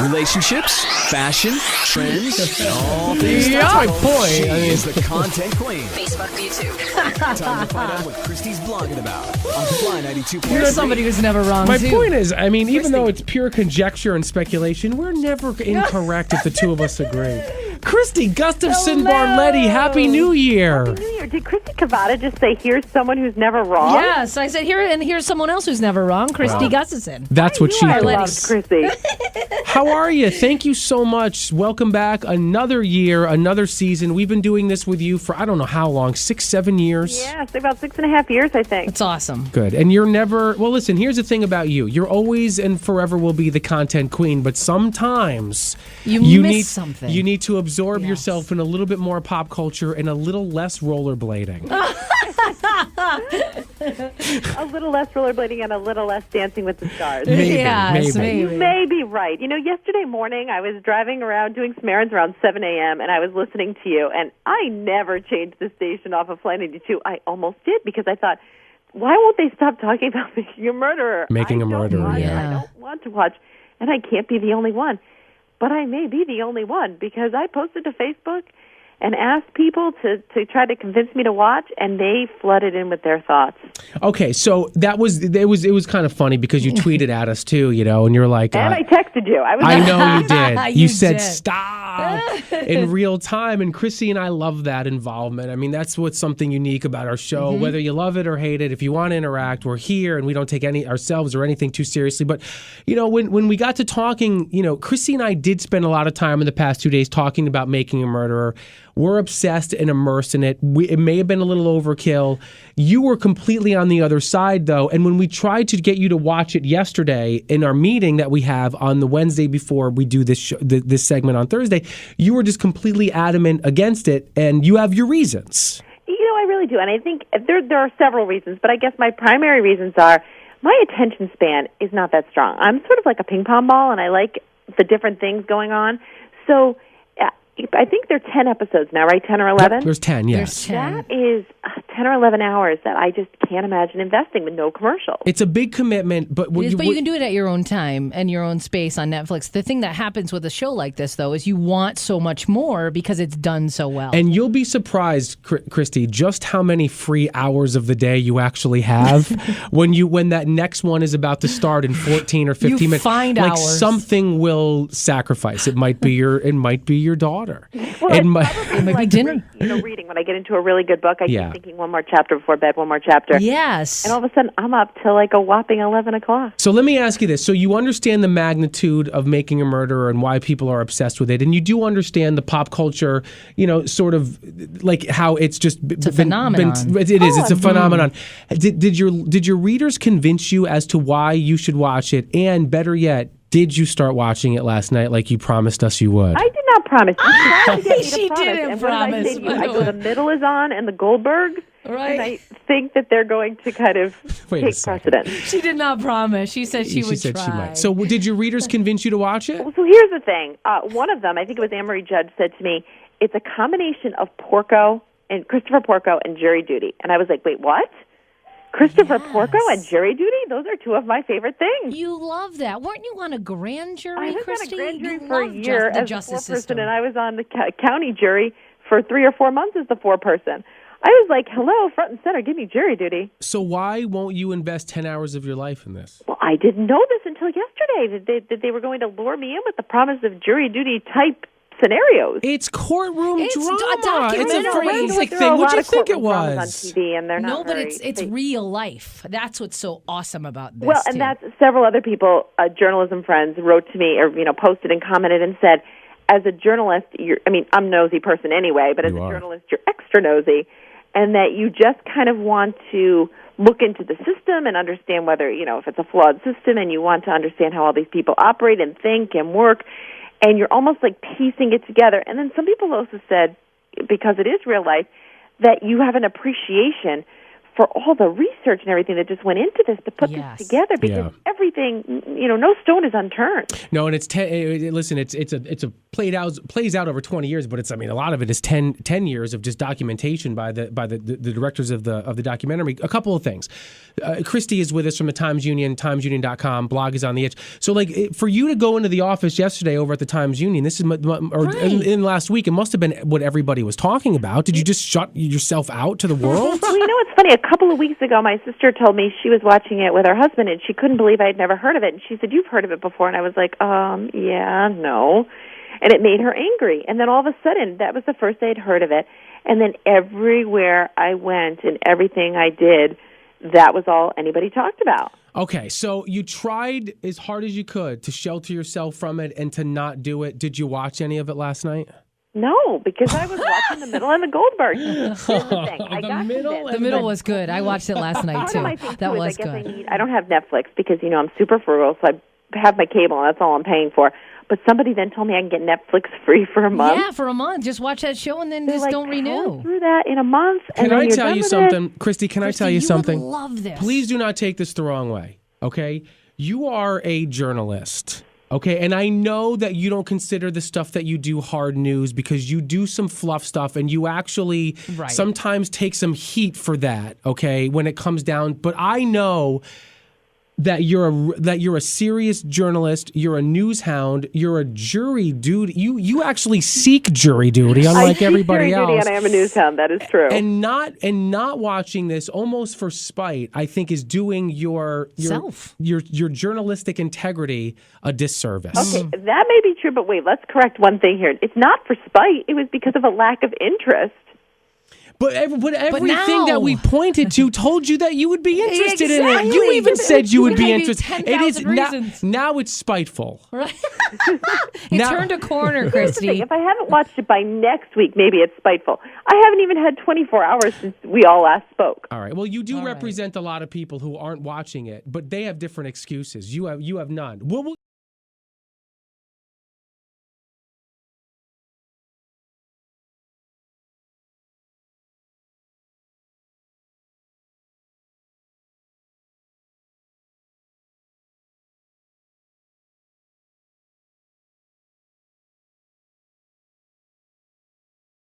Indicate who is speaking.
Speaker 1: relationships, fashion, trends, and all things.
Speaker 2: That's my point.
Speaker 1: She
Speaker 2: I mean,
Speaker 1: is the content queen.
Speaker 3: Facebook, YouTube.
Speaker 1: Time to find out what Kristi's blogging about on Fly 92.3.
Speaker 4: You're somebody who's never wrong,
Speaker 2: my
Speaker 4: too.
Speaker 2: point is, I mean, even though it's pure conjecture and speculation, we're never incorrect if the two of us agree. Kristi Gustafson Barlette, Happy New Year.
Speaker 5: Happy New Year. Did Kristi Cavada just say, here's someone who's never wrong?
Speaker 4: Yes, I said here's someone else who's never wrong, Kristi Gustafson.
Speaker 2: That's what she
Speaker 5: I
Speaker 2: thought.
Speaker 5: loved Kristi.
Speaker 2: How are you? Thank you so much. Welcome back. Another year, another season. We've been doing this with you for I don't know how long, 6-7 years?
Speaker 5: Yeah, so about 6.5 years, I think.
Speaker 4: It's awesome.
Speaker 2: Good. And you're never, well, listen, here's the thing about you. You're always and forever will be the content queen, but sometimes
Speaker 4: You miss something.
Speaker 2: You need to absorb
Speaker 4: Yes.
Speaker 2: yourself in a little bit more pop culture and a little less rollerblading.
Speaker 5: A little less rollerblading and a little less Dancing with the Stars.
Speaker 4: Yes,
Speaker 2: maybe.
Speaker 5: You may be right. You know, yesterday morning I was driving around doing some errands around 7 a.m. and I was listening to you, and I never changed the station off of Flight 92. I almost did because I thought, why won't they stop talking about making a murderer?
Speaker 2: Making a murderer,
Speaker 5: I
Speaker 4: yeah.
Speaker 5: don't want to watch, and I can't be the only one. But I may be the only one because I posted to Facebook and asked people to try to convince me to watch, and they flooded in with their thoughts.
Speaker 2: Okay, so it was kind of funny because you tweeted at us too, you know, and you're like,
Speaker 5: And I texted you.
Speaker 2: I know you did. You said
Speaker 4: did.
Speaker 2: stop in real time, and Kristi and I love that involvement. I mean, that's what's something unique about our show. Whether you love it or hate it, if you want to interact, we're here, and we don't take ourselves or anything too seriously. But you know, when we got to talking, you know, Kristi and I did spend a lot of time in the past 2 days talking about Making a Murderer. We're obsessed and immersed in it. It may have been a little overkill. You were completely on the other side, though. And when we tried to get you to watch it yesterday in our meeting that we have on the Wednesday before we do this this segment on Thursday, you were just completely adamant against it, and you have your reasons.
Speaker 5: You know, I really do. And I think there are several reasons, but I guess my primary reasons are my attention span is not that strong. I'm sort of like a ping pong ball, and I like the different things going on. So I think there are 10 episodes now, right? 10 or 11?
Speaker 2: There's 10, yes.
Speaker 4: There's 10.
Speaker 5: That is 10 or 11 hours that I just can't imagine investing with no commercials.
Speaker 2: It's a big commitment, but
Speaker 4: But you can do it at your own time and your own space on Netflix. The thing that happens with a show like this, though, is you want so much more because it's done so well.
Speaker 2: And you'll be surprised, Kristi, just how many free hours of the day you actually have when that next one is about to start in 14 or 15 minutes.
Speaker 4: Find
Speaker 2: like
Speaker 4: hours.
Speaker 2: Something will sacrifice. It might be your daughter.
Speaker 5: Well,
Speaker 2: It
Speaker 5: it's
Speaker 2: might-
Speaker 5: probably
Speaker 4: It might be
Speaker 5: like
Speaker 4: dinner.
Speaker 5: reading. When I get into a really good book, I
Speaker 2: Yeah.
Speaker 5: keep thinking one more chapter before bed, one more chapter.
Speaker 4: Yes.
Speaker 5: And all of a sudden, I'm up till like a whopping 11 o'clock.
Speaker 2: So let me ask you this. So you understand the magnitude of Making a Murderer and why people are obsessed with it. And you do understand the pop culture, you know, sort of like how it's just
Speaker 4: It's a phenomenon.
Speaker 2: It is. It's a phenomenon. Did your readers convince you as to why you should watch it? And better yet, did you start watching it last night like you promised us you would?
Speaker 5: I did not promise. You tried to get me to
Speaker 4: She
Speaker 5: promise.
Speaker 4: didn't
Speaker 5: And what did I
Speaker 4: promise,
Speaker 5: say to you?
Speaker 4: by
Speaker 5: I
Speaker 4: the
Speaker 5: go,
Speaker 4: way.
Speaker 5: the middle is on and the Goldbergs.
Speaker 4: Right.
Speaker 5: And I think that they're going to kind of
Speaker 2: Wait a
Speaker 5: take
Speaker 2: second.
Speaker 5: precedence.
Speaker 4: She did not promise. She said she would
Speaker 2: said
Speaker 4: try.
Speaker 2: she might. So did your readers convince you to watch it?
Speaker 5: So here's the thing. One of them, I think it was Anne-Marie Judge, said to me, it's a combination of Porco and Christopher Porco and Jury Duty. And I was like, wait, what? Christopher Porco and Jury Duty? Those are two of my favorite things.
Speaker 4: You love that. Weren't you on a grand jury,
Speaker 5: I was
Speaker 4: Christy?
Speaker 5: on a grand jury
Speaker 4: You
Speaker 5: for a
Speaker 4: love
Speaker 5: year
Speaker 4: the
Speaker 5: as a
Speaker 4: justice
Speaker 5: four-person,
Speaker 4: system.
Speaker 5: and I was on the county jury for 3 or 4 months as the four-person. I was like, hello, front and center, give me jury duty.
Speaker 2: So why won't you invest 10 hours of your life in this?
Speaker 5: Well, I didn't know this until yesterday, that they were going to lure me in with the promise of jury duty type scenarios.
Speaker 2: It's courtroom
Speaker 4: It's
Speaker 2: drama.
Speaker 4: documentary.
Speaker 2: It's a
Speaker 4: No,
Speaker 2: forensic
Speaker 5: There are
Speaker 2: thing.
Speaker 5: a
Speaker 2: What
Speaker 5: lot
Speaker 2: do you
Speaker 5: of
Speaker 2: think it
Speaker 5: courtroom dramas
Speaker 2: was?
Speaker 5: on TV, and they're not
Speaker 4: No, but
Speaker 5: very,
Speaker 4: it's real life. That's what's so awesome about this.
Speaker 5: Well, and
Speaker 4: too.
Speaker 5: that's several other people, journalism friends, wrote to me or posted and commented and said, as a journalist, I'm a nosy person anyway, but as
Speaker 2: You
Speaker 5: a
Speaker 2: are.
Speaker 5: journalist, you're extra nosy, and that you just kind of want to look into the system and understand whether, if it's a flawed system, and you want to understand how all these people operate and think and work, and you're almost like piecing it together. And then some people also said, because it is real life, that you have an appreciation for all the research and everything that just went into this to put
Speaker 4: Yes.
Speaker 5: this together, because everything, no stone is unturned.
Speaker 2: No, and listen, it's a plays out over 20 years, but a lot of it is 10 years of just documentation by the directors of the documentary. A couple of things. Kristi is with us from the Times Union, timesunion.com. Blog is on the edge. So, for you to go into the office yesterday over at the Times Union, this is in last week, it must have been what everybody was talking about. Did you just shut yourself out to the world?
Speaker 5: Well, it's funny. A couple of weeks ago, my sister told me she was watching it with her husband, and she couldn't believe I had never heard of it. And she said, "You've heard of it before?" And I was like, yeah, no. And it made her angry. And then all of a sudden, that was the first day I'd heard of it. And then everywhere I went and everything I did, that was all anybody talked about.
Speaker 2: Okay, so you tried as hard as you could to shelter yourself from it and to not do it. Did you watch any of it last night?
Speaker 5: No, because I was watching The Middle and the Goldbergs. Here's the thing.
Speaker 4: The Middle was good. I watched it last night, too. That was good.
Speaker 5: I don't have Netflix because, I'm super frugal, so I have my cable, and that's all I'm paying for. But somebody then told me I can get Netflix free for a month.
Speaker 4: Yeah, for a month. Just watch that show and then don't renew.
Speaker 5: Through that in a month.
Speaker 2: Can I tell you something? Kristi, can I tell you something?
Speaker 4: Would love this.
Speaker 2: Please do not take this the wrong way, okay? You are a journalist, okay? And I know that you don't consider the stuff that you do hard news because you do some fluff stuff and you actually sometimes take some heat for that, okay, when it comes down. But I know that you're a serious journalist, you're a news hound, you're a jury dude. You actually seek jury duty, unlike everybody else.
Speaker 5: Duty, and I am a news hound. That is true.
Speaker 2: And not watching this almost for spite, I think, is doing your journalistic integrity a disservice.
Speaker 5: Okay, that may be true, but wait, let's correct one thing here. It's not for spite. It was because of a lack of interest.
Speaker 2: But everything that we pointed to told you that you would be interested in it. You even said you would be interested. It is now it's spiteful.
Speaker 4: Right. It turned a corner, Kristi.
Speaker 5: If I haven't watched it by next week, maybe it's spiteful. I haven't even had 24 hours since we all last spoke.
Speaker 2: All right. Well, you do represent a lot of people who aren't watching it, but they have different excuses. You have none.